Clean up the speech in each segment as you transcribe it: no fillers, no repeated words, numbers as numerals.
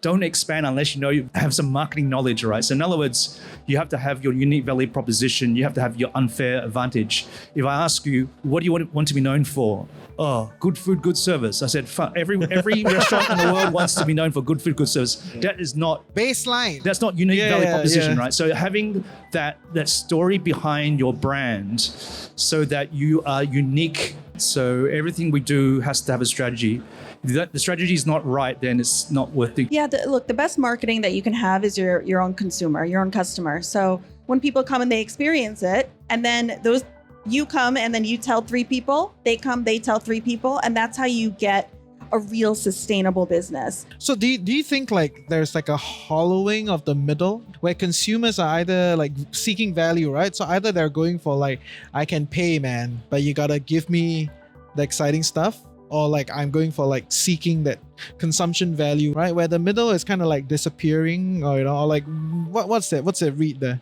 don't expand unless you know you have some marketing knowledge, right? So in other words, you have to have your unique value proposition. You have to have your unfair advantage. If I ask you, what do you want to be known for? Oh, good food, good service. I said, every restaurant in the world wants to be known for good food, good service. That is not baseline. That's not unique value proposition, right? So having that story behind your brand so that you are unique. So everything we do has to have a strategy. If the strategy is not right, then it's not worth it. Yeah, look, the best marketing that you can have is your own consumer, your own customer. So when people come and they experience it, and then you come and then you tell 3 people, they come, they tell 3 people, and that's how you get a real sustainable business. So do you think like there's like a hollowing of the middle where consumers are either like seeking value, right? So either they're going for like, I can pay, man, but you gotta give me the exciting stuff, or like I'm going for like seeking that consumption value, right? Where the middle is kind of like disappearing, or or like what's that read there?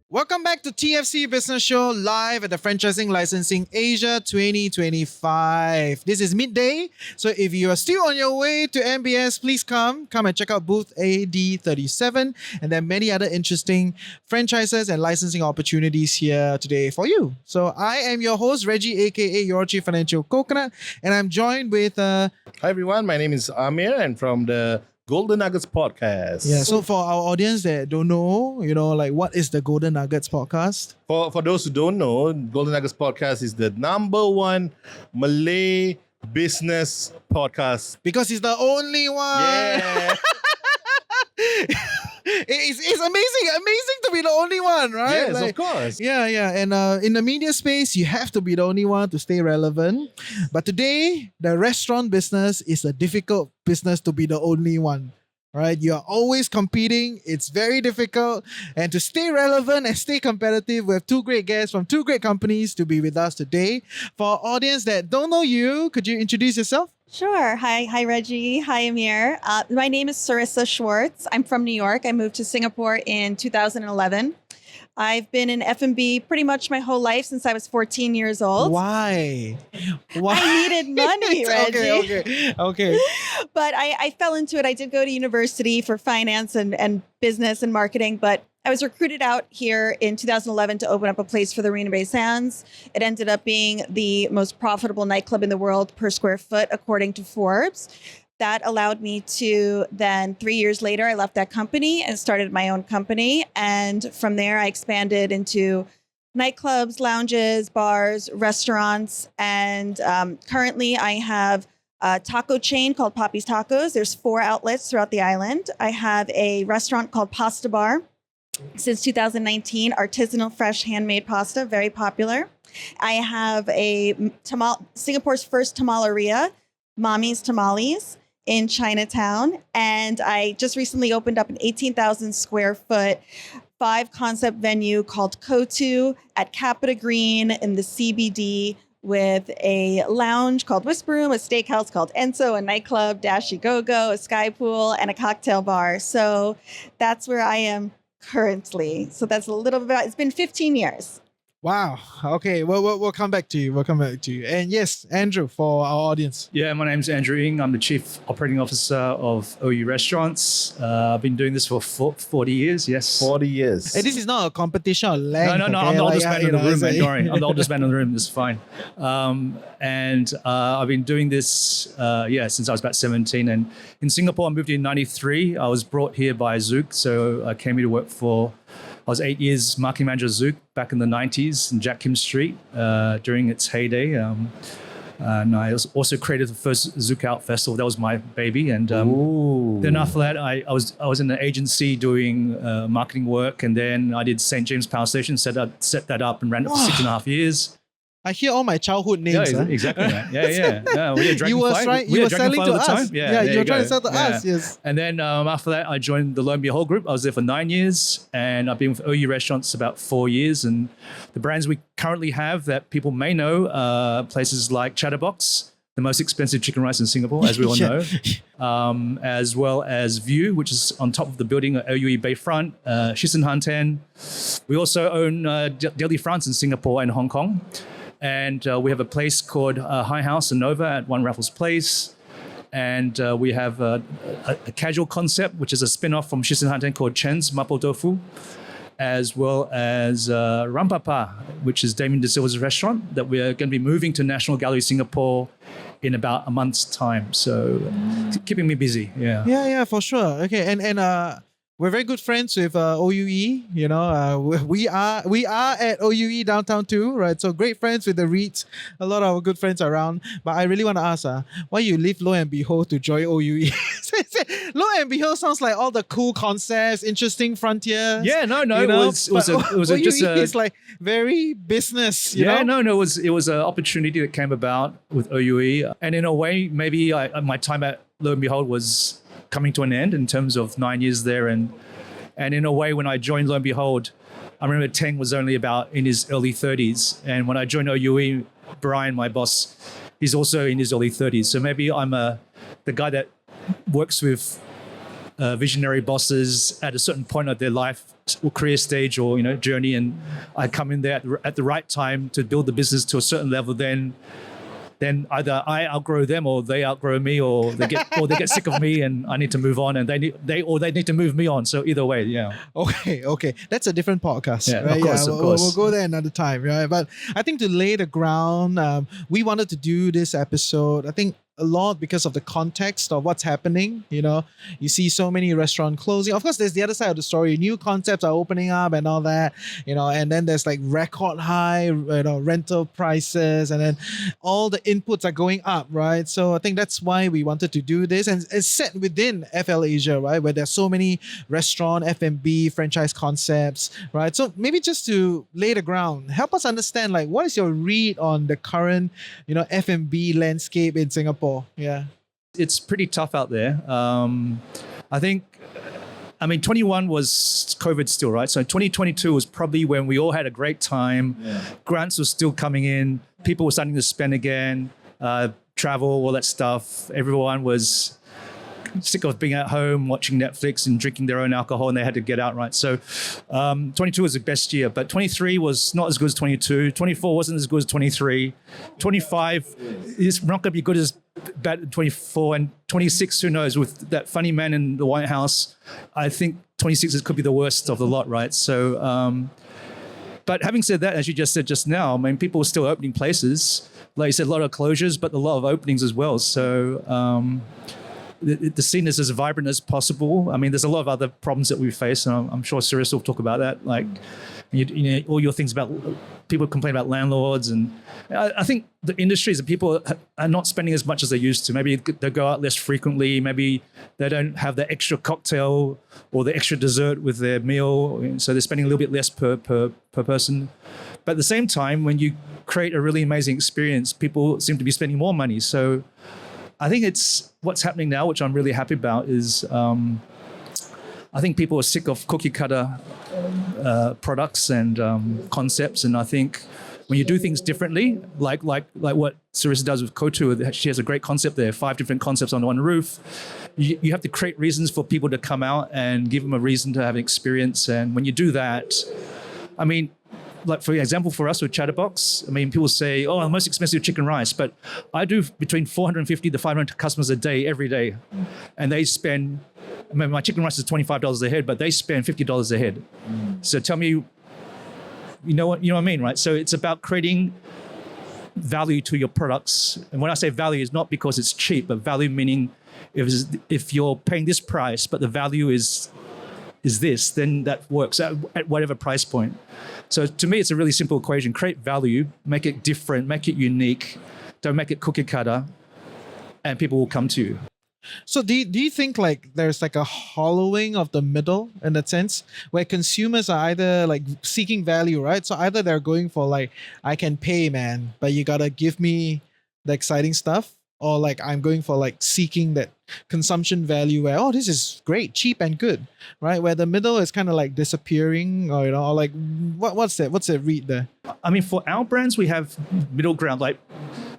Welcome back to TFC Business Show live at the Franchising Licensing Asia 2025. This is midday, so if you are still on your way to MBS, please come and check out booth AD37, and there are many other interesting franchises and licensing opportunities here today for you. So I am your host, Reggie, aka Your Chief Financial Coconut, and I'm joined with Hi everyone, my name is Amir and from the Golden Nuggets podcast. Yeah, so for our audience that don't know, like what is the Golden Nuggets podcast? For those who don't know, Golden Nuggets podcast is the #1 Malay business podcast. Because it's the only one. Yeah. It's amazing to be the only one, right? Yes, of course. Yeah. And in the media space, you have to be the only one to stay relevant. But today, the restaurant business is a difficult business to be the only one, right? You are always competing. It's very difficult. And to stay relevant and stay competitive, we have 2 great guests from 2 great companies to be with us today. For our audience that don't know you, could you introduce yourself? Sure. Hi, Reggie. Hi, Amir. My name is Sarissa Schwartz. I'm from New York. I moved to Singapore in 2011. I've been in F&B pretty much my whole life since I was 14 years old. Why? I needed money, Reggie. Okay. But I fell into it. I did go to university for finance and business and marketing, but I was recruited out here in 2011 to open up a place for the Marina Bay Sands. It ended up being the most profitable nightclub in the world per square foot, according to Forbes. That allowed me to then 3 years later, I left that company and started my own company. And from there, I expanded into nightclubs, lounges, bars, restaurants. And currently I have a taco chain called Poppy's Tacos. There's 4 outlets throughout the island. I have a restaurant called Pasta Bar. Since 2019, artisanal, fresh, handmade pasta, very popular. I have Singapore's first tamaleria, Mommy's Tamales, in Chinatown. And I just recently opened up an 18,000 square foot 5 concept venue called Kotu at Capita Green in the CBD, with a lounge called Whisper Room, a steakhouse called Enso, a nightclub, Dashi Go-Go, a sky pool, and a cocktail bar. So that's where I am currently. So that's a little bit about, it's been 15 years. Wow. Okay. Well, we'll come back to you. And yes, Andrew, for our audience. Yeah, my name's Andrew Ng. I'm the Chief Operating Officer of OUE Restaurants. I've been doing this for 40 years, yes. 40 years. Hey, this is not a competition of length. No, okay? I'm the oldest man in the room, man. like- Don't worry. I'm the oldest man in the room. This is fine. And I've been doing this, since I was about 17. And in Singapore, I moved in 93. I was brought here by Zook. So I came here to work I was 8 years marketing manager of Zook back in the 90s in Jack Kim Street during its heyday. And I also created the first Zook Out Festival. That was my baby. And then after that, I was in the agency doing marketing work. And then I did St. James Power Station, set that up and ran it for 6.5 years. I hear all my childhood names. Yeah, exactly, man. Yeah. We had You were selling to us. Yeah, you were trying to sell to us, yes. And then after that, I joined the Lo & Behold Group. I was there for 9 years, and I've been with OUE Restaurants about 4 years. And the brands we currently have that people may know, places like Chatterbox, the most expensive chicken rice in Singapore, as we all Yeah. know, as well as View, which is on top of the building at OUE Bayfront, Hanen. We also own Délifrance in Singapore and Hong Kong. And we have a place called High House and Nova at One Raffles Place. And we have a casual concept, which is a spin-off from Hanten called Chen's Mapo Tofu, as well as Rampapa, which is Damien De Silva's restaurant that we're going to be moving to National Gallery Singapore in about a month's time. So keeping me busy, yeah. Yeah, for sure. Okay, and we're very good friends with OUE. You know, we are at OUE downtown too, right? So great friends with the REITs. A lot of our good friends around. But I really want to ask, why you leave Lo and Behold to join OUE? Lo and Behold sounds like all the cool concepts, interesting frontiers. Yeah, no, you know, it was OUE just a is like very business. You know? it was an opportunity that came about with OUE, and in a way, maybe my time at Lo and Behold was coming to an end in terms of 9 years there, and in a way, when I joined Lo and Behold, I remember Teng was only about in his early 30s, and when I joined OUE, Brian, my boss, he's also in his early 30s. So maybe I'm the guy that works with visionary bosses at a certain point of their life or career stage or journey, and I come in there at the right time to build the business to a certain level. Then either I outgrow them or they outgrow me, or they get sick of me and I need to move on, and they need to move me on. So either way, yeah. Okay. That's a different podcast, Yeah, right? of course. We'll go there another time, right? But I think to lay the ground, we wanted to do this episode, I think, a lot because of the context of what's happening. You see so many restaurants closing. Of course, there's the other side of the story. New concepts are opening up and all that, and then there's like record high, rental prices, and then all the inputs are going up, right? So I think that's why we wanted to do this, and it's set within FL Asia, right, where there's so many restaurant, F&B, franchise concepts, right? So maybe just to lay the ground, help us understand, like, what is your read on the current, F&B landscape in Singapore? Yeah. It's pretty tough out there. I think, 21 was COVID still, right? So 2022 was probably when we all had a great time. Yeah. Grants were still coming in. People were starting to spend again, travel, all that stuff. Everyone was sick of being at home, watching Netflix and drinking their own alcohol, and they had to get out, right? So 22 was the best year, but 23 was not as good as 22. 24 wasn't as good as 23. 25 is not going to be good as bad as 24, and 26, who knows? With that funny man in the White House, I think 26 could be the worst of the lot, right? So, but having said that, as you just said just now, people are still opening places. Like you said, a lot of closures, but a lot of openings as well. So, the scene is as vibrant as possible. There's a lot of other problems that we face, and I'm sure Sarissa will talk about that. Like, all your things about people complain about landlords, and I think the industries and people are not spending as much as they used to. Maybe they go out less frequently. Maybe they don't have the extra cocktail or the extra dessert with their meal, so they're spending a little bit less per person. But at the same time, when you create a really amazing experience, people seem to be spending more money. So I think it's what's happening now, which I'm really happy about, is I think people are sick of cookie cutter products and concepts. And I think when you do things differently, like what Sarissa does with Kotu, she has a great concept there, 5 different concepts on one roof. You have to create reasons for people to come out and give them a reason to have an experience. And when you do that, like for example, for us with Chatterbox, people say, the most expensive chicken rice, but I do between 450 to 500 customers a day, every day. And they spend, my chicken rice is $25 a head, but they spend $50 a head. So tell me, you know what I mean, right? So it's about creating value to your products. And when I say value, it's not because it's cheap, but value meaning if you're paying this price, but the value is this, then that works at whatever price point. So to me, it's a really simple equation. Create value, make it different, make it unique. Don't make it cookie cutter, and people will come to you. So do you think like there's like a hollowing of the middle in that sense, where consumers are either like seeking value, right? So either they're going for like, I can pay, man, but you gotta give me the exciting stuff, or like I'm going for like seeking that consumption value where, this is great, cheap and good, right? Where the middle is kind of like disappearing, or or like what's the read there? For our brands, we have middle ground. Like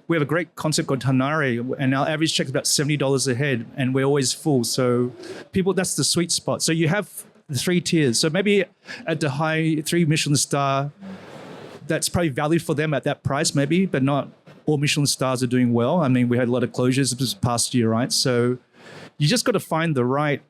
we have a great concept called Hanare, and our average check is about $70 a head, and we're always full. So people, that's the sweet spot. So you have the 3 tiers. So maybe at the high 3 Michelin star, that's probably valued for them at that price, maybe, but not all Michelin stars are doing well. I mean, we had a lot of closures this past year, right? So you just got to find the right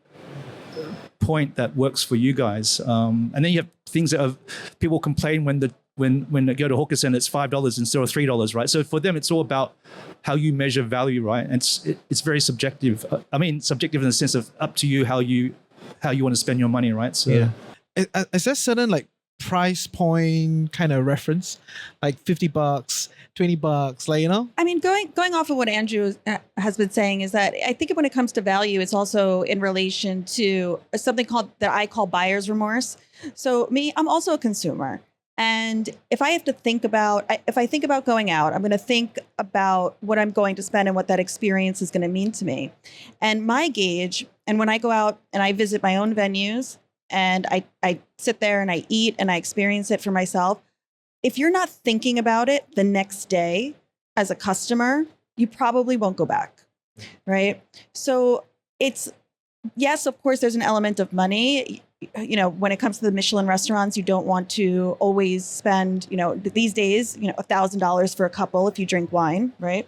point that works for you guys. And then you have things that people complain when they go to hawker center, it's $5 instead of $3, right? So for them, it's all about how you measure value, right? And it's very subjective. I mean, subjective in the sense of up to you how you want to spend your money, right? So Yeah. Is there certain like price point kind of reference, like $50, $20, like, you know? I mean, going off of what Andrew has been saying is that I think when it comes to value, it's also in relation to something that I call buyer's remorse. So I'm also a consumer. And if I think about going out, I'm going to think about what I'm going to spend and what that experience is going to mean to me. And my gauge, and when I go out and I visit my own venues and I sit there and I eat and I experience it for myself, if you're not thinking about it the next day as a customer, you probably won't go back, right? So yes, of course, there's an element of money. You know, when it comes to the Michelin restaurants, you don't want to always spend, you know, these days, you know, $1,000 for a couple if you drink wine, right?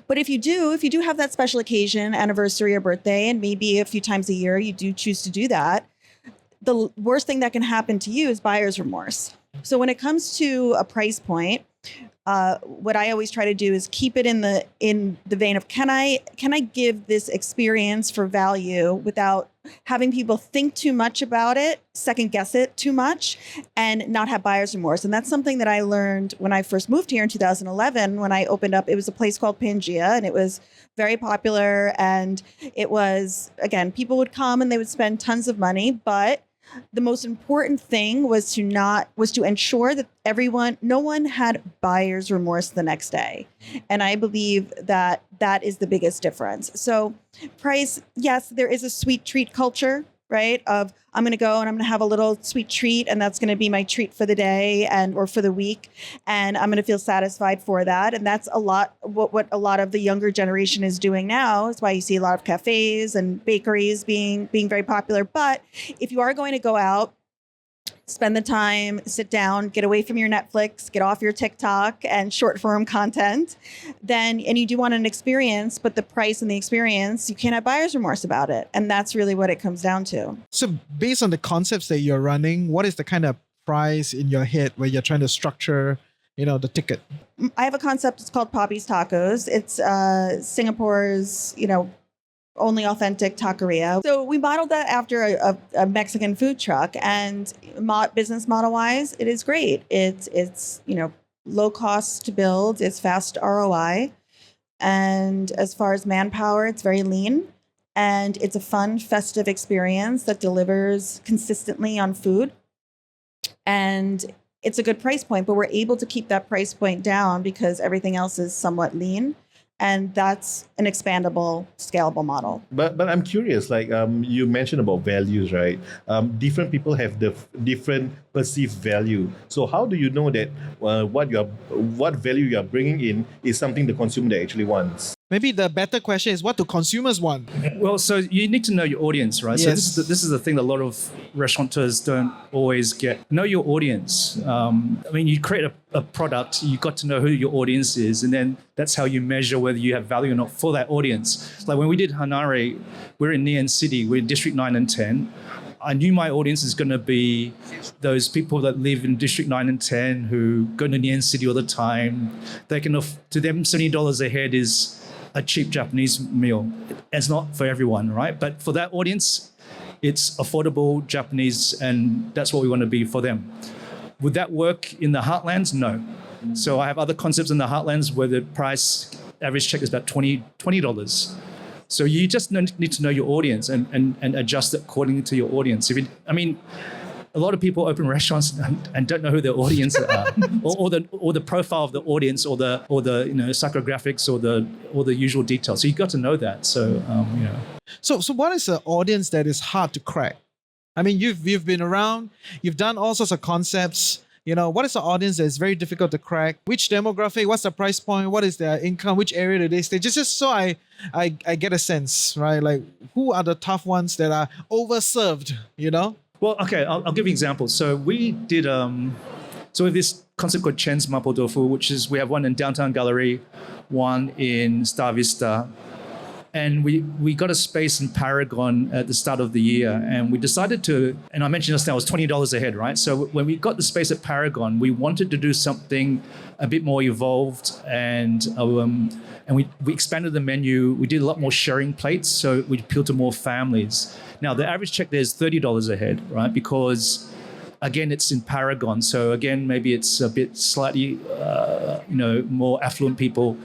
But if you do have that special occasion, anniversary or birthday, and maybe a few times a year you do choose to do that, the worst thing that can happen to you is buyer's remorse. So when it comes to a price point, what I always try to do is keep it in the vein of can I give this experience for value without having people think too much about it, second guess it too much, and not have buyer's remorse. And that's something that I learned when I first moved here in 2011. When I opened up, it was a place called Pangea, and it was very popular. And it was, again, people would come and they would spend tons of money, but the most important thing was to ensure that no one had buyer's remorse the next day. And I believe that is the biggest difference. So price, yes, there is a sweet treat culture, right? Of I'm going to go and I'm going to have a little sweet treat, and that's going to be my treat for the day or for the week. And I'm going to feel satisfied for that. And that's a lot what a lot of the younger generation is doing now. That's why you see a lot of cafes and bakeries being very popular. But if you are going to go out, spend the time, sit down, get away from your Netflix, get off your TikTok and short form content, and you do want an experience, but the price and the experience, you can't have buyer's remorse about it. And that's really what it comes down to. So based on the concepts that you're running, what is the kind of price in your head where you're trying to structure, you know, the ticket? I have a concept, it's called Poppy's Tacos. It's Singapore's, you know, only authentic taqueria. So we modeled that after a Mexican food truck, and business model wise, it is great. It's you know, low cost to build. It's fast ROI. And as far as manpower, it's very lean, and it's a fun, festive experience that delivers consistently on food. And it's a good price point, but we're able to keep that price point down because everything else is somewhat lean. And that's an expandable, scalable model. But I'm curious, like you mentioned about values, right? Different people have the different perceived value. So how do you know that what value you are bringing in is something the consumer actually wants? Maybe the better question is, what do consumers want? Well, so you need to know your audience, right? Yes. So this is the thing that a lot of restaurateurs don't always get. Know your audience. I mean, you create a product, you got to know who your audience is, and then that's how you measure whether you have value or not for that audience. Like when we did Hanare, we're in Ngee Ann City, we're in District 9 and 10. I knew my audience is going to be those people that live in District 9 and 10 who go to Ngee Ann City all the time. They can, to them, $70 a head is a cheap Japanese meal. It's not for everyone, right? But for that audience, it's affordable Japanese, and that's what we want to be for them. Would that work in the heartlands? No. So I have other concepts in the heartlands where the price average check is about $20. So you just need to know your audience and adjust it according to your audience. A lot of people open restaurants and don't know who their audience are, or the profile of the audience, or the psychographics, or the usual details. So you got to know that. So So what is an audience that is hard to crack? I mean, you've been around, you've done all sorts of concepts. what is the audience that is very difficult to crack? Which demographic? What's the price point? What is their income? Which area do they stay? Just so I get a sense, right? Like, who are the tough ones that are overserved, Well, okay, I'll give you examples. So we did, so we have this concept called Chen's Mapo Tofu, which is, we have one in Downtown Gallery, one in Star Vista. And we got a space in Paragon at the start of the year, and we decided to, and I mentioned just now, it was $20 a head, right? So when we got the space at Paragon, we wanted to do something a bit more evolved, and we expanded the menu. We did a lot more sharing plates, so we appealed to more families. Now, the average check there is $30 a head, right? Because again, it's in Paragon. So again, maybe it's a bit slightly, more affluent people.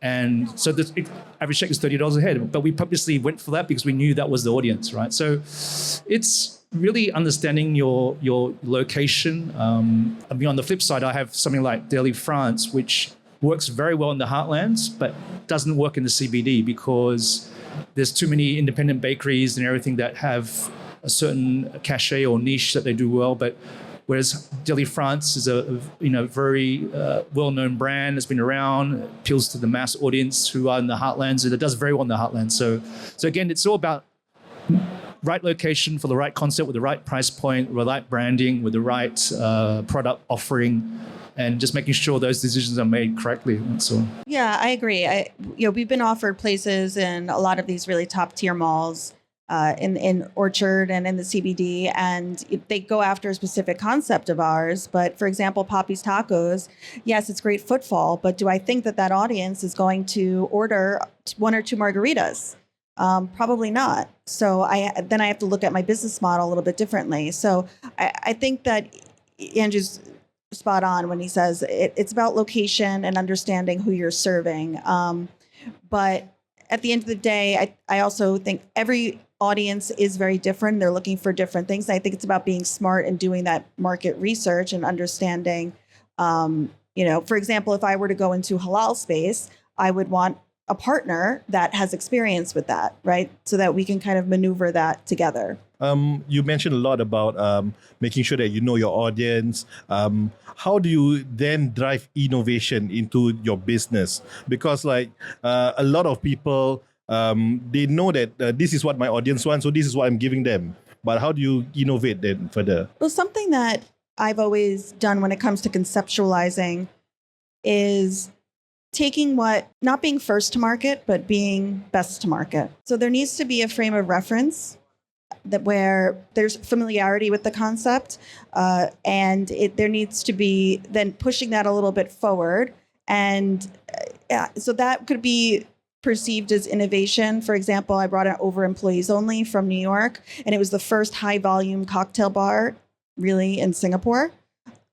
And so the average check is $30 a head, but we purposely went for that because we knew that was the audience, right? So it's really understanding your location. On the flip side, I have something like Délifrance, which works very well in the heartlands, but doesn't work in the CBD because there's too many independent bakeries and everything that have a certain cachet or niche that they do well, but whereas Délifrance is a very well-known brand that's been around, appeals to the mass audience who are in the heartlands, and it does very well in the heartlands. So again, it's all about right location for the right concept with the right price point, with the right branding, with the right product offering, and just making sure those decisions are made correctly. So Yeah, I agree. We've been offered places in a lot of these really top-tier malls. In Orchard and in the CBD, and they go after a specific concept of ours. But for example, Poppy's Tacos, yes, it's great footfall, but do I think that audience is going to order one or two margaritas? Probably not. So I have to look at my business model a little bit differently. So I think that Andrew's spot on when he says it's about location and understanding who you're serving. But at the end of the day, I also think every audience is very different. They're looking for different things. I think it's about being smart and doing that market research and understanding, for example, if I were to go into halal space, I would want a partner that has experience with that, right? So that we can kind of maneuver that together. You mentioned a lot about making sure that you know your audience. How do you then drive innovation into your business? Because a lot of people, they know that this is what my audience wants, so this is what I'm giving them. But how do you innovate then further? Well, something that I've always done when it comes to conceptualizing is not being first to market, but being best to market. So there needs to be a frame of reference where there's familiarity with the concept, and there needs to be then pushing that a little bit forward. And so that could be perceived as innovation. For example, I brought it over employees only from New York, and it was the first high volume cocktail bar really in Singapore.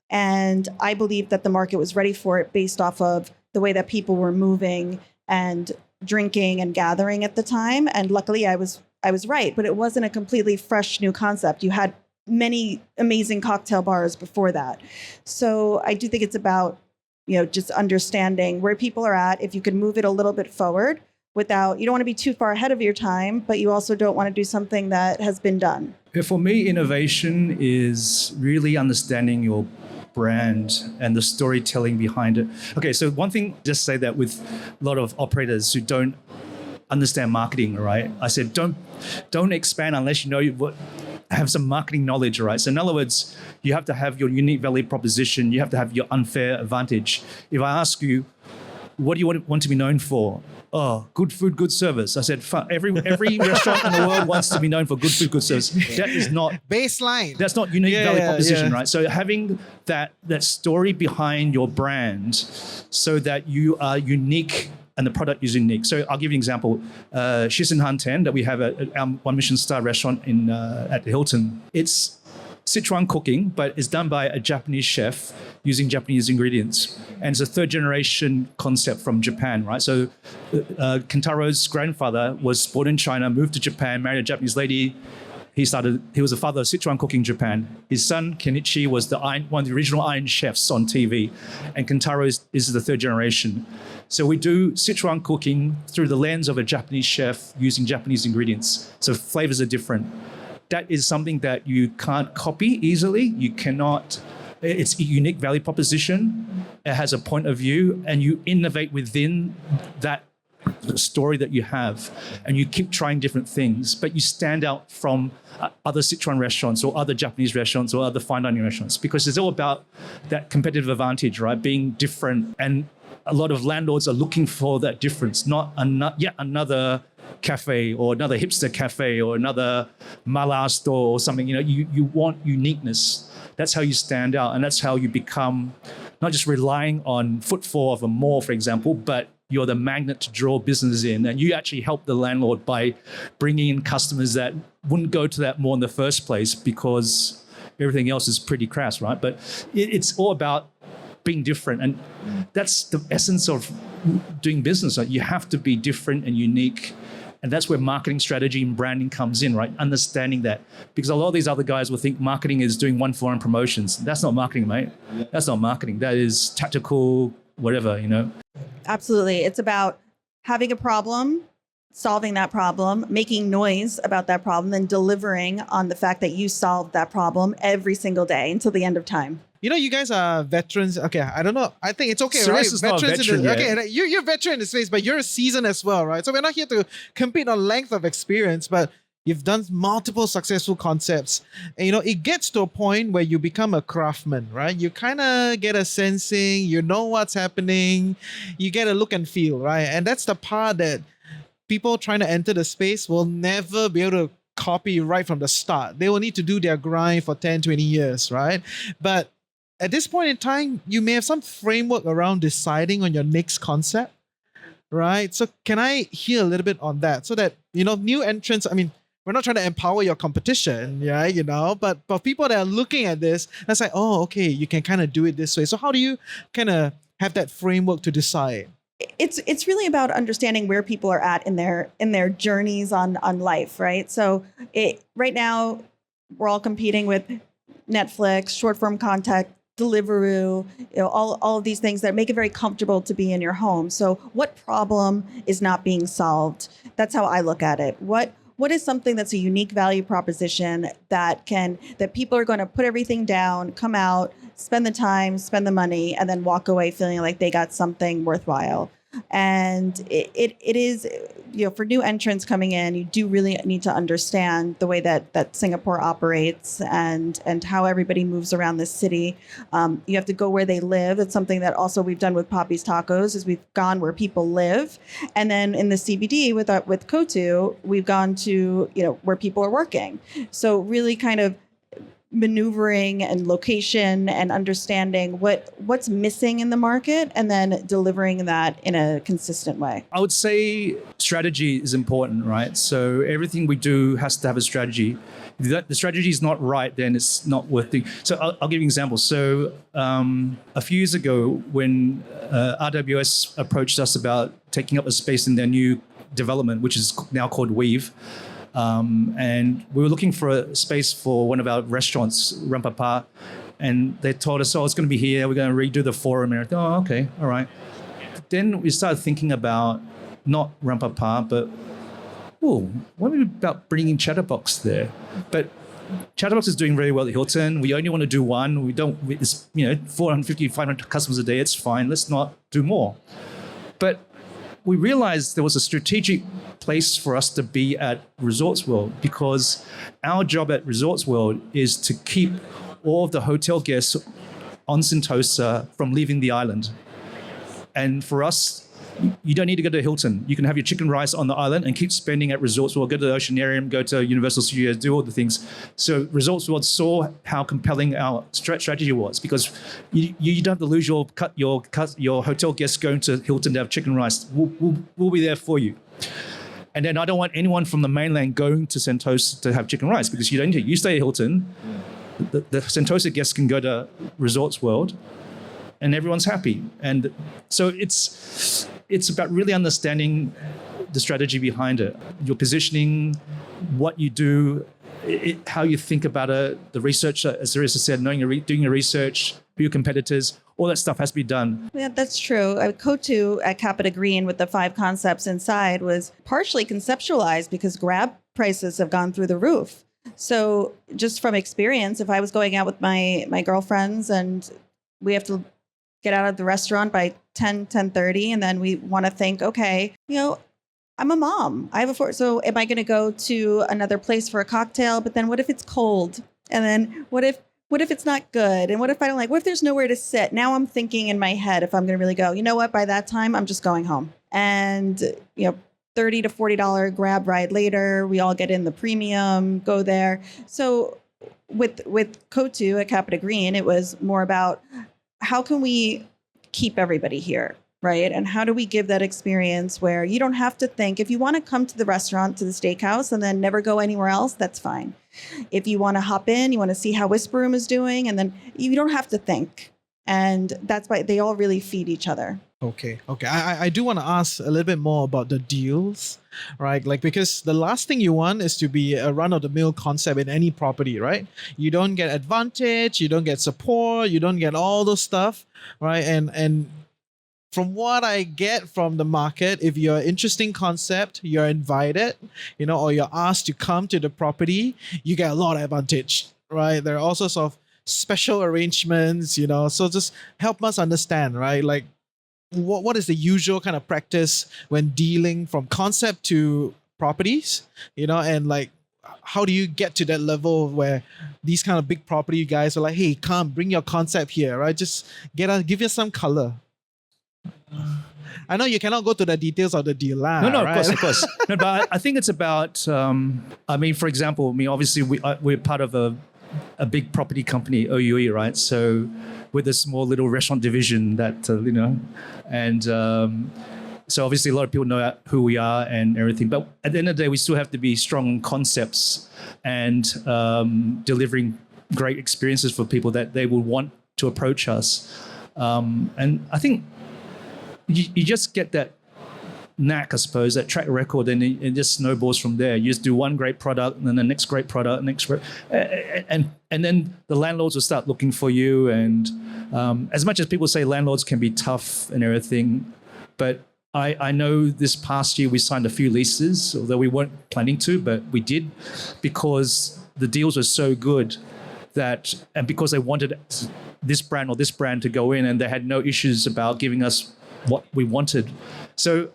And I believe that the market was ready for it based off of the way that people were moving and drinking and gathering at the time. And luckily I was right, but it wasn't a completely fresh new concept. You had many amazing cocktail bars before that. So I do think it's about just understanding where people are at. If you can move it a little bit forward you don't want to be too far ahead of your time, but you also don't want to do something that has been done. for me, innovation is really understanding your brand and the storytelling behind it. Okay, so one thing, just say that with a lot of operators who don't understand marketing, right? I said, don't expand unless you know have some marketing knowledge, right? So in other words, you have to have your unique value proposition. You have to have your unfair advantage. If I ask you, what do you want to be known for? Oh, good food, good service. I said, every restaurant in the world wants to be known for good food, good service. That is not baseline. That's not unique value proposition, right? So having that story behind your brand, so that you are unique and the product is unique. So I'll give you an example. Shisin Hanen that we have at our one Michelin star restaurant at the Hilton. It's Sichuan cooking, but it's done by a Japanese chef using Japanese ingredients. And it's a third generation concept from Japan, right? So Kentaro's grandfather was born in China, moved to Japan, married a Japanese lady. He was the father of Sichuan cooking in Japan. His son, Kenichi, was one of the original Iron Chefs on TV. And Kentaro is the third generation. So we do Sichuan cooking through the lens of a Japanese chef using Japanese ingredients. So flavors are different. That is something that you can't copy easily. You cannot it's a unique value proposition. It has a point of view, and you innovate within that story that you have, and you keep trying different things, but you stand out from other Sichuan restaurants or other Japanese restaurants or other fine dining restaurants, because it's all about that competitive advantage, right? Being different. And a lot of landlords are looking for that difference, not yet another cafe or another hipster cafe or another mala store or something. You want uniqueness. That's how you stand out, and that's how you become not just relying on footfall of a mall, for example, but you're the magnet to draw business in, and you actually help the landlord by bringing in customers that wouldn't go to that mall in the first place because everything else is pretty crass, right? But it's all about being different, and that's the essence of doing business. Like, you have to be different and unique, and that's where marketing strategy and branding comes in, right? Understanding that, because a lot of these other guys will think marketing is doing one-for-one promotions. That's not marketing, mate. That's not marketing. That is tactical, whatever. Absolutely. It's about having a problem, solving that problem, making noise about that problem, then delivering on the fact that you solved that problem every single day until the end of time. You guys are veterans. Okay, I don't know. I think it's okay, Sarissa's right? not a veteran yet. Okay, you're a veteran in the space, but you're a seasoned as well, right? So we're not here to compete on length of experience, but you've done multiple successful concepts. And, it gets to a point where you become a craftsman, right? You kind of get a sensing, you know what's happening, you get a look and feel, right? And that's the part that people trying to enter the space will never be able to copy right from the start. They will need to do their grind for 10, 20 years, right? But at this point in time, you may have some framework around deciding on your next concept, right? So can I hear a little bit on that so that, new entrants, we're not trying to empower your competition, yeah, but for people that are looking at this, that's like, oh, okay, you can kind of do it this way. So how do you kind of have that framework to decide? It's really about understanding where people are at in their journeys on life, right? So right now we're all competing with Netflix, short form content, Deliveroo, all of these things that make it very comfortable to be in your home. So what problem is not being solved? That's how I look at it. What is something that's a unique value proposition that people are going to put everything down, come out, spend the time, spend the money, and then walk away feeling like they got something worthwhile. And it is, for new entrants coming in, you do really need to understand the way that Singapore operates and how everybody moves around this city. You have to go where they live. It's something that also we've done with Poppy's Tacos, is we've gone where people live. And then in the CBD with Kotu, we've gone to, where people are working. So really kind of maneuvering and location and understanding what's missing in the market and then delivering that in a consistent way. I would say strategy is important, right? So everything we do has to have a strategy. If the strategy is not right, then it's not worth it. So I'll give you an example. So a few years ago, when RWS approached us about taking up a space in their new development, which is now called Weave, and we were looking for a space for one of our restaurants, Rampapa, and they told us, it's going to be here, we're going to redo the forum. And I thought, okay, all right. Then we started thinking about not Rampapa, but, what about bringing Chatterbox there? But Chatterbox is doing very well at Hilton. We only want to do one. It's 450, 500 customers a day. It's fine. Let's not do more. But we realized there was a strategic place for us to be at Resorts World, because our job at Resorts World is to keep all of the hotel guests on Sentosa from leaving the island. And for us, you don't need to go to Hilton. You can have your chicken rice on the island and keep spending at Resorts World, go to the Oceanarium, go to Universal Studios, do all the things. So Resorts World saw how compelling our strategy was, because you don't have to lose your hotel guests going to Hilton to have chicken rice. We'll be there for you. And then I don't want anyone from the mainland going to Sentosa to have chicken rice, because you don't need to. You stay at Hilton, the Sentosa guests can go to Resorts World, and everyone's happy. And so it's about really understanding the strategy behind it, your positioning, what you do, how you think about it, the research, as Sarissa said, doing your research, who your competitors, all that stuff has to be done. Yeah, that's true. Kotu at Capita Green with the 5 concepts inside was partially conceptualized because Grab prices have gone through the roof. So just from experience, if I was going out with my girlfriends and we have to get out of the restaurant by 10:30, and then we want to think, okay, I'm a mom. I have so am I going to go to another place for a cocktail? But then what if it's cold? And then what if it's not good? And what if I don't what if there's nowhere to sit? Now I'm thinking in my head, if I'm going to really go, you know what, by that time, I'm just going home. And, $30 to $40 grab ride later, we all get in the premium, go there. So with Kotu at Capita Green, it was more about how can we keep everybody here, right? And how do we give that experience where you don't have to think, if you want to come to the restaurant, to the steakhouse, and then never go anywhere else, that's fine. If you want to hop in, you want to see how Whisper Room is doing, and then you don't have to think. And that's why they all really feed each other. Okay. I do want to ask a little bit more about the deals, right? Because the last thing you want is to be a run-of-the-mill concept in any property, right? You don't get advantage, you don't get support, you don't get all those stuff, right? And from what I get from the market, if you're an interesting concept, you're invited, or you're asked to come to the property, you get a lot of advantage, right? There are all sorts of special arrangements, so just help us understand, right? What is the usual kind of practice when dealing from concept to properties, and how do you get to that level where these kind of big property guys are like, hey, come, bring your concept here, right? Just give us some color. I know you cannot go to the details of the deal. No, right? of course. No, but I think it's about, for example, obviously we're part of a big property company, OUE, right? So with a small little restaurant division that, and so obviously a lot of people know who we are and everything. But at the end of the day, we still have to be strong on concepts and delivering great experiences for people that they will want to approach us. And I think you just get that knack, I suppose, that track record, and it just snowballs from there. You just do one great product, and then the next great product, and then the landlords will start looking for you. And as much as people say landlords can be tough and everything, but I know this past year we signed a few leases, although we weren't planning to, but we did because the deals were so good and because they wanted this brand or this brand to go in, and they had no issues about giving us what we wanted. So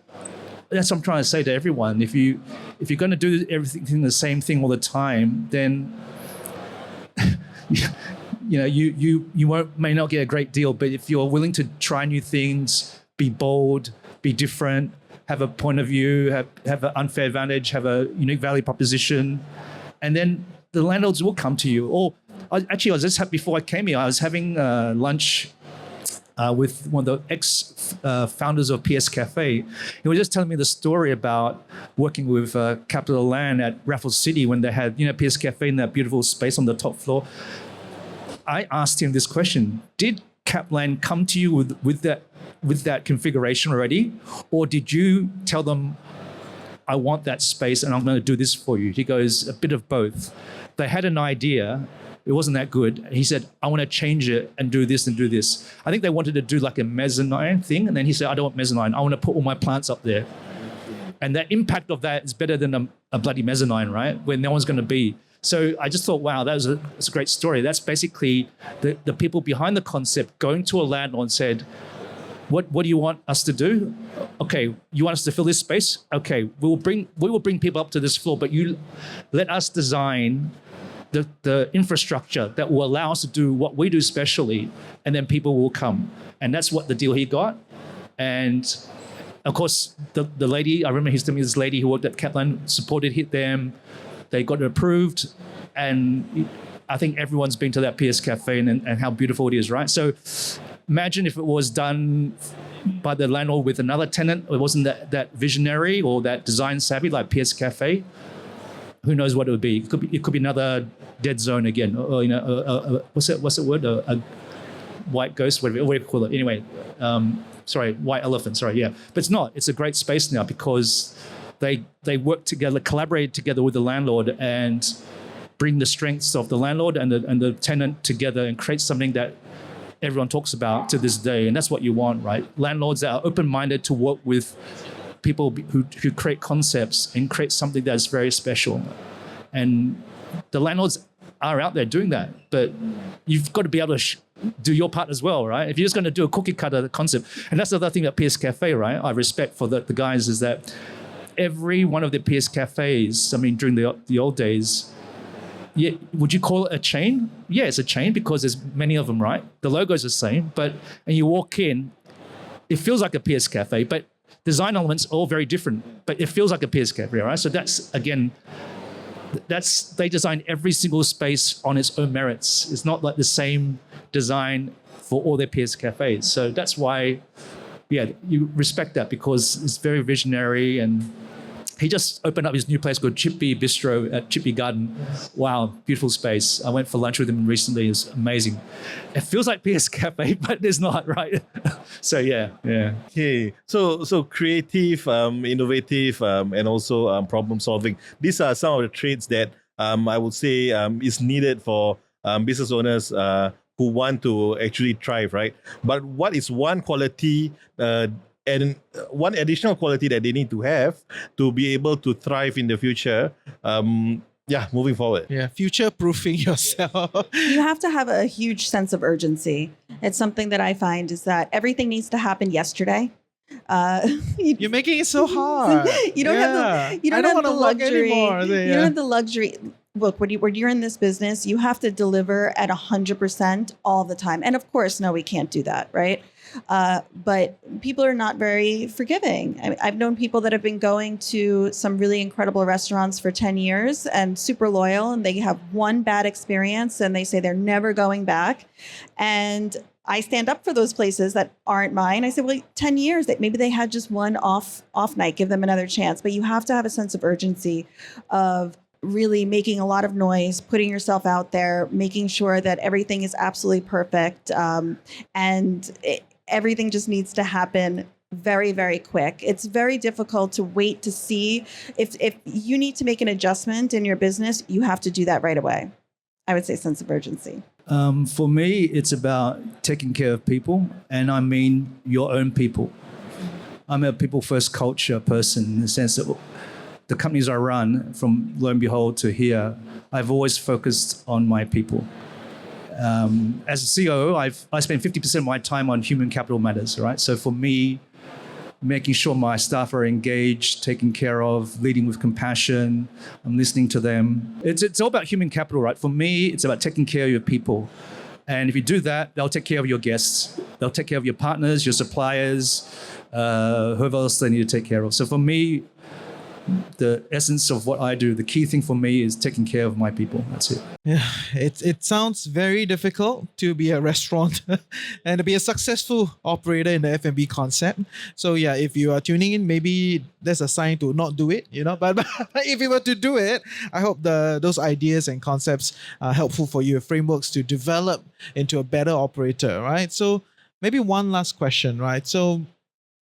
that's what I'm trying to say to everyone. If you're going to do everything the same thing all the time, then you may not get a great deal. But if you're willing to try new things, be bold, be different, have a point of view, have an unfair advantage, have a unique value proposition, and then the landlords will come to you. Or before I came here, I was having lunch with one of the ex-founders of PS Cafe. He was just telling me the story about working with Capital Land at Raffles City when they had, PS Cafe in that beautiful space on the top floor. I asked him this question: did Capland come to you with that configuration already, or did you tell them, I want that space and I'm going to do this for you? He goes, a bit of both. They had an idea. It wasn't that good. He said, I want to change it and do this and do this. I think they wanted to do like a mezzanine thing. And then he said, I don't want mezzanine. I want to put all my plants up there. And the impact of that is better than a bloody mezzanine, right? Where no one's going to be. So I just thought, wow, that's a great story. That's basically the people behind the concept going to a landlord and said, what do you want us to do? Okay, you want us to fill this space? Okay, we will bring people up to this floor, but you let us design the infrastructure that will allow us to do what we do specially, and then people will come. And that's what the deal he got. And of course, the lady, I remember this lady who worked at Capland supported them. They got it approved. And I think everyone's been to that PS Cafe and how beautiful it is, right? So imagine if it was done by the landlord with another tenant. It wasn't that visionary or that design savvy like PS Cafe. Who knows what it would be? It could be another dead zone again. Or what's the word? A white ghost, whatever you call it. Anyway, white elephant. Sorry, yeah. But it's not. It's a great space now because they work together, collaborate together with the landlord, and bring the strengths of the landlord and the tenant together and create something that everyone talks about to this day. And that's what you want, right? Landlords that are open-minded to work with people who create concepts and create something that's very special. And the landlords are out there doing that, but you've got to be able to do your part as well, right? If you're just going to do a cookie cutter concept, and that's the other thing about PS Cafe, right? I respect for the guys is that every one of the PS Cafes, I mean, during the old days, yeah, would you call it a chain? Yeah, it's a chain because there's many of them, right? The logo's the same, and you walk in, it feels like a PS Cafe, but design elements are all very different, but it feels like a PS Cafe, right? So that's, again, they design every single space on its own merits. It's not like the same design for all their PS Cafes. So that's why, yeah, you respect that because it's very visionary. And he just opened up his new place called Chippy Bistro at Chippy Garden. Wow, beautiful space. I went for lunch with him recently. It's amazing. It feels like PS Cafe, but it's not, right? So yeah. Okay, so creative, innovative, and also problem solving. These are some of the traits that I would say is needed for business owners who want to actually thrive, right? But what is one quality and one additional quality that they need to have to be able to thrive in the future? Moving forward. Yeah, future-proofing yourself. You have to have a huge sense of urgency. It's something that I find is that everything needs to happen yesterday. You're making it so hard. You don't have the luxury. You don't have the luxury. Look, when you're in this business, you have to deliver at 100% all the time. And of course, no, we can't do that, right? But people are not very forgiving. I've known people that have been going to some really incredible restaurants for 10 years and super loyal, and they have one bad experience and they say they're never going back. And I stand up for those places that aren't mine. I say, well, 10 years, that maybe they had just one off night, give them another chance. But you have to have a sense of urgency of really making a lot of noise, putting yourself out there, making sure that everything is absolutely perfect. Everything just needs to happen very, very quick. It's very difficult to wait to see if you need to make an adjustment in your business, you have to do that right away. I would say sense of urgency. For me, it's about taking care of people, and I mean your own people. I'm a people first culture person in the sense that the companies I run, from Lo and Behold to here, I've always focused on my people. As a COO, I spend 50% of my time on human capital matters, right? So for me, making sure my staff are engaged, taken care of, leading with compassion, I'm listening to them. It's all about human capital, right? For me, it's about taking care of your people. And if you do that, they'll take care of your guests. They'll take care of your partners, your suppliers, whoever else they need to take care of. So for me, the essence of what I do, the key thing for me is taking care of my people. That's it. Yeah, it sounds very difficult to be a restaurant and to be a successful operator in the F&B concept. So yeah, if you are tuning in, maybe there's a sign to not do it, But if you were to do it, I hope those ideas and concepts are helpful for you, frameworks to develop into a better operator, right? So maybe one last question, right? So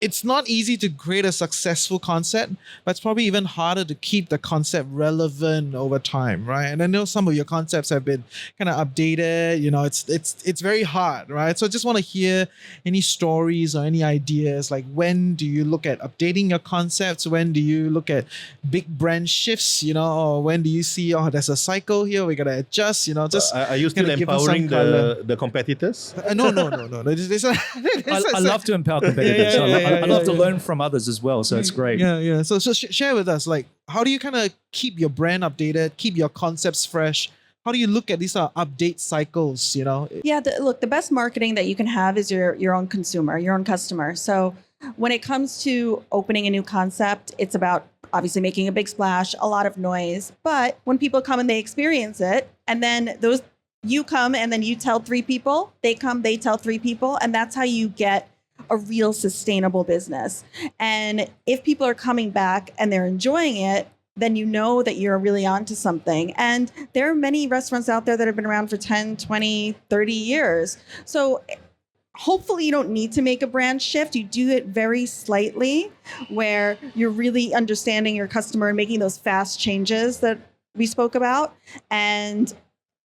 it's not easy to create a successful concept, but it's probably even harder to keep the concept relevant over time, right? And I know some of your concepts have been kind of updated, it's very hard, right? So I just want to hear any stories or any ideas, like when do you look at updating your concepts? When do you look at big brand shifts, or when do you see, there's a cycle here, we got to adjust, just are you still empowering the competitors? No. I love to empower competitors. I love to learn from others as well, so it's great. Yeah. So share with us, like, how do you kind of keep your brand updated, keep your concepts fresh? How do you look at these update cycles, Yeah, the best marketing that you can have is your own consumer, your own customer. So when it comes to opening a new concept, it's about obviously making a big splash, a lot of noise. But when people come and they experience it, and then you come and then you tell 3 people, they come, they tell 3 people, and that's how you get a real sustainable business. And if people are coming back and they're enjoying it, then you know that you're really onto something. And there are many restaurants out there that have been around for 10, 20, 30 years. So hopefully you don't need to make a brand shift. You do it very slightly where you're really understanding your customer and making those fast changes that we spoke about. And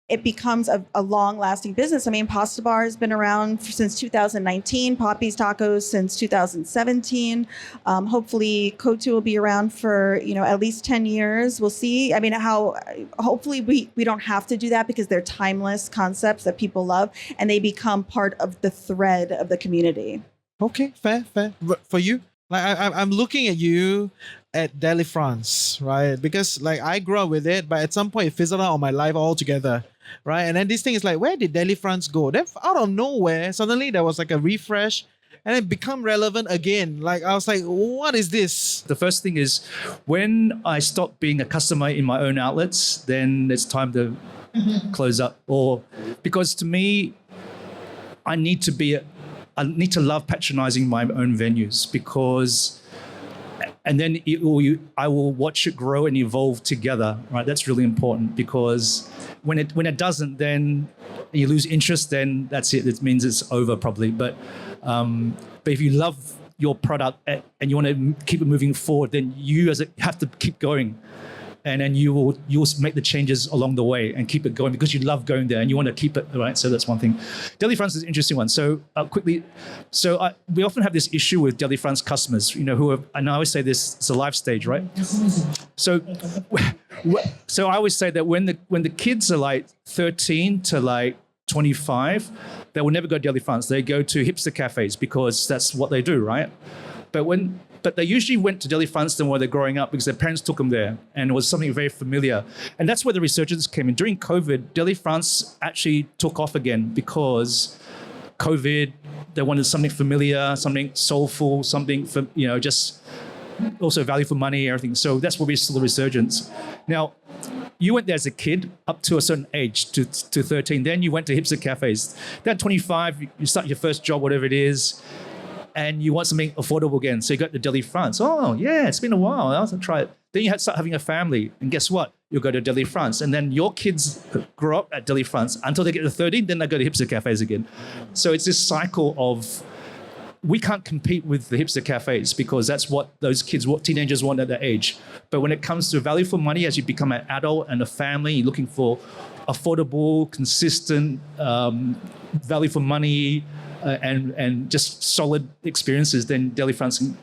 it becomes a long-lasting business. I mean, Pasta Bar has been around since 2019, Poppy's Tacos since 2017. Hopefully, Kotu will be around for, at least 10 years. We'll see. I mean, hopefully we don't have to do that because they're timeless concepts that people love, and they become part of the thread of the community. Okay, fair. For you, like I'm looking at you at Délifrance, right? Because like I grew up with it, but at some point it fizzled out on my life altogether, right? And then this thing is like, where did Délifrance go? Then out of nowhere, suddenly there was like a refresh, and it become relevant again. Like I was like, what is this? The first thing is when I stop being a customer in my own outlets, then it's time to close up. Or because to me, I need to love patronizing my own venues because, and then I will watch it grow and evolve together, right? That's really important because when it doesn't, then you lose interest, then that's it. It means it's over probably. But if you love your product and you want to keep it moving forward, then you have to keep going. And then you'll make the changes along the way and keep it going because you love going there and you want to keep it, right? So that's one thing. Délifrance is an interesting one. So quickly, we often have this issue with Délifrance customers, who are, and I always say this, it's a life stage, right? So I always say that when the kids are like 13 to like 25, they will never go to Délifrance. They go to hipster cafes because that's what they do, right? But they usually went to Délifrance when they were growing up because their parents took them there and it was something very familiar. And that's where the resurgence came in. During COVID, Délifrance actually took off again because COVID, they wanted something familiar, something soulful, something for, just also value for money, everything. So that's where we saw the resurgence. Now, you went there as a kid up to a certain age, to 13. Then you went to hipster cafes. Then at 25, you start your first job, whatever it is. And you want something affordable again. So you go to Délifrance. Oh, yeah, it's been a while. I'll try it. Then you start having a family. And guess what? You'll go to Délifrance. And then your kids grow up at Délifrance until they get to 13, then they go to hipster cafes again. So it's this cycle of, we can't compete with the hipster cafes because that's what teenagers want at that age. But when it comes to value for money, as you become an adult and a family, you're looking for affordable, consistent value for money, and just solid experiences, then Délifrance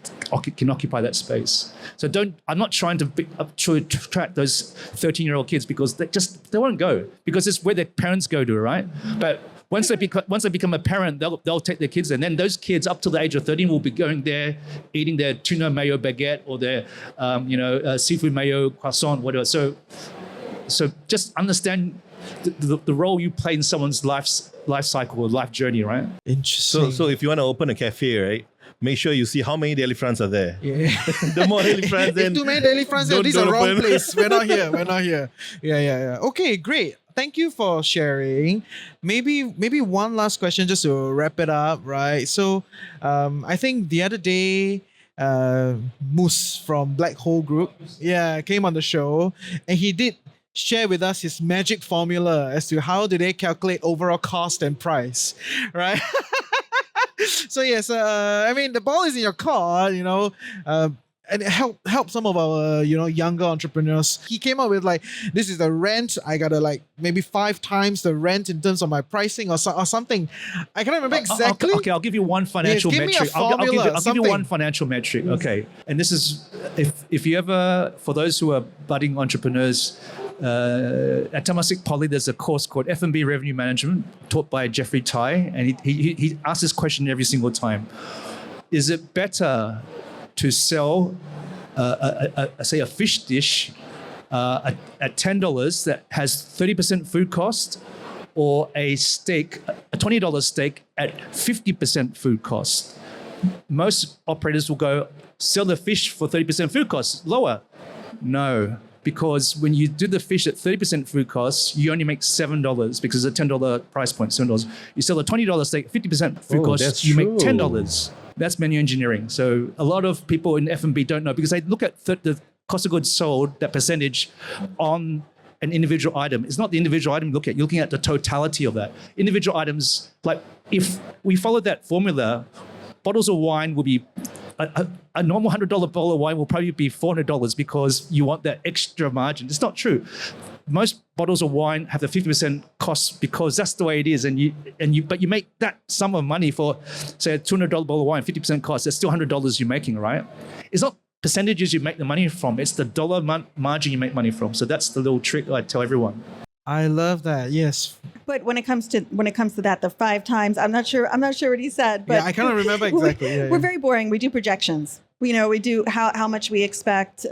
can occupy that space. So I'm not trying to attract those 13-year-old kids because they won't go because it's where their parents go to, right? But once they become a parent, they'll take their kids there. And then those kids up to the age of 13 will be going there, eating their tuna mayo baguette or their seafood mayo croissant, whatever. So just understand the role you play in someone's life cycle or life journey, right? Interesting. So if you want to open a cafe, right, make sure you see how many Délifrance are there. Yeah. The more Délifrance, then if too many Délifrance, this is a wrong place. We're not here. Yeah. Okay, great. Thank you for sharing. Maybe one last question just to wrap it up, right? So I think the other day, Moose from Black Hole Group, came on the show and he did share with us his magic formula as to how do they calculate overall cost and price, right? So yes, I mean the ball is in your court, and help some of our younger entrepreneurs. He came up with like, this is the rent. I gotta like maybe 5 times the rent in terms of my pricing or something. I can't remember exactly. Okay, I'll give you one financial give me metric. a formula, I'll give you one financial metric. Okay, and this is if you ever, for those who are budding entrepreneurs. At Temasek Poly, there's a course called F&B Revenue Management taught by Jeffrey Tai, and he asks this question every single time. Is it better to sell, say, a fish dish at $10 that has 30% food cost, or a steak, a $20 steak at 50% food cost? Most operators will go, sell the fish for 30% food cost, lower. No. Because when you do the fish at 30% food costs, you only make $7 because it's a $10 price point, $7. You sell a $20 steak, 50% food costs, you make $10. That's menu engineering. So a lot of people in F&B don't know because they look at the cost of goods sold, that percentage on an individual item. It's not the individual item you're looking at the totality of that. Individual items, like if we followed that formula, bottles of wine will be a normal $100 bottle of wine will probably be $400 because you want that extra margin. It's not true. most bottles of wine have the 50% cost because that's the way it is. But you make that sum of money for, say, a $200 bottle of wine, 50% cost, that's still $100 you're making, right? It's not percentages you make the money from, it's the dollar margin you make money from. So that's the little trick I tell everyone. I love that. Yes. But when it comes to that, the 5 times, I'm not sure what he said. But Yeah, I cannot remember exactly. We're very boring. We do projections. We do how much we expect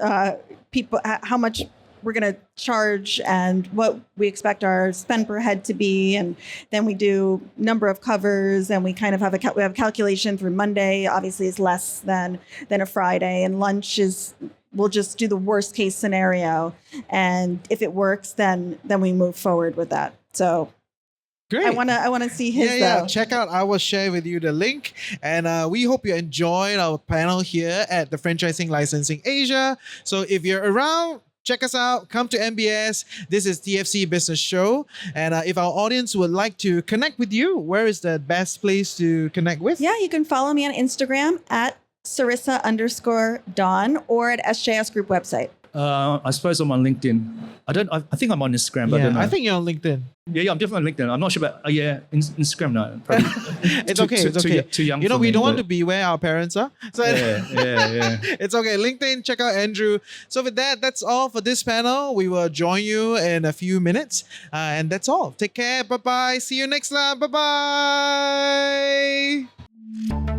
people, how much we're going to charge and what we expect our spend per head to be. And then we do number of covers, and we kind of have we have a calculation through Monday. Obviously, is less than a Friday, and lunch is, we'll just do the worst case scenario. And if it works, then we move forward with that. So Great. I want to see his Yeah. though. Check out. I will share with you the link, and we hope you enjoyed our panel here at the Franchising Licensing Asia. So if you're around, check us out. Come to MBS. This is TFC Business Show, and if our audience would like to connect with you, where is the best place to connect with? Yeah, you can follow me on Instagram at Sarissa_Dawn or at SJS Group website. I suppose I'm on LinkedIn. I think I'm on Instagram, but I don't know. I think you're on LinkedIn. Yeah, I'm definitely on LinkedIn. I'm not sure about Instagram. No, probably. It's okay. It's okay. Too young. You know, for we me, don't want but- to be where our parents are. So Yeah. it's okay. LinkedIn, check out Andrew. So with that, that's all for this panel. We will join you in a few minutes. And that's all. Take care. Bye-bye. See you next time. Bye-bye.